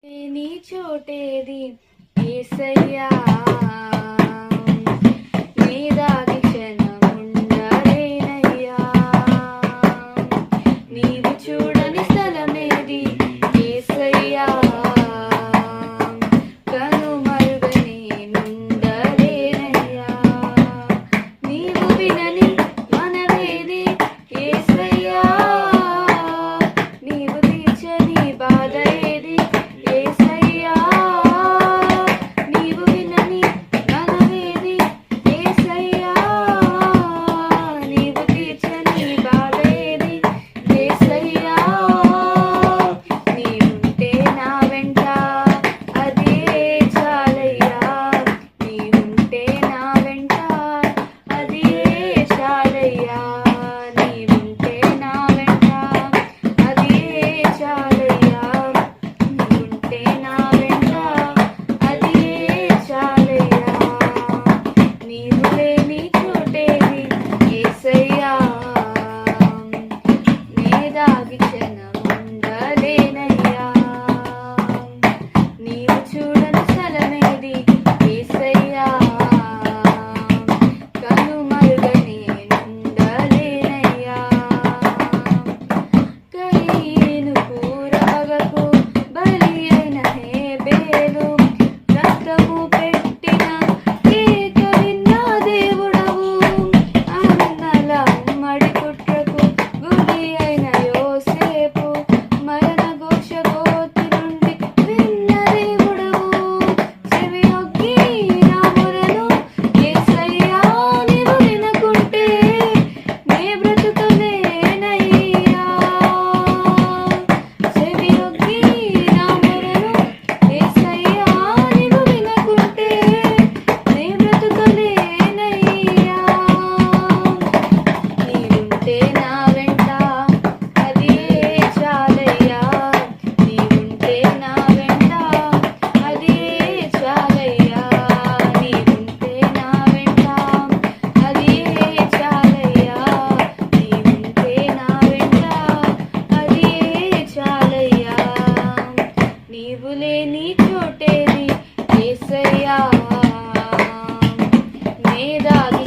నీ చోటేది యేసయ్యా, నీ దాగి క్షణముండలేనయ్యా. నీవు చూడని స్థలమేది యేసయ్యా, కనుమరుగని నుండలేనయ్యా. నీవు వినని మనవేది యేసయ్యా, నీవు తీర్చని బాధ ఏది యేసయ్యా, నీవు వినని మనవేది యేసయ్యా, నీవు తీర్చని బాధ ఏది యేసయ్యా. నీవుంటే నా వెంట అదే చాలయ్యా, నీవుంటే నా వెంట అదే చాలయ్యా, నీవుంటే నా వెంట అదే చాలయ్యా, నీవుంటే నా వెంట అదే చాలయ్యా. నీవు లేని చోటేది యేసయ్యా, నే దాగి క్షణముండలేనయ్యా. నీవు చూడని స్థలమేది యేసయ్యా, కనుమరుగని నుండలేనయ్యా. కయీనుకు రాగకు బలి అయిన హేబేలు, రక్తము పెట్టిన కేక విన్న దేవుడవు. అన్నల ఉమ్మడి కుట్రకు గురి అయిన యోసేపు, మరణ ఘోష గోతి నుండి విన్న దేవుడవు. చెవియొగ్గి నా మొరను యేసయ్యా, నీవు వినకుంటే నే బ్రతుకలేనయ్యా. చెవియొగ్గి నా మొరను యేసయ్యా, నీవు వినకుంటే నే బ్రతుకలేనయ్యా. నీవుంటే నా వెంట అదే చాలయ్యా, నీవుంటే నా వెంట అదే చాలయ్యా, నీవుంటే నా వెంట అదే చాలయ్యా, నీవుంటే నా వెంట అదే చాలయ్యా. నీవు లేని చోటేది యేసయ్యా, నే దాగి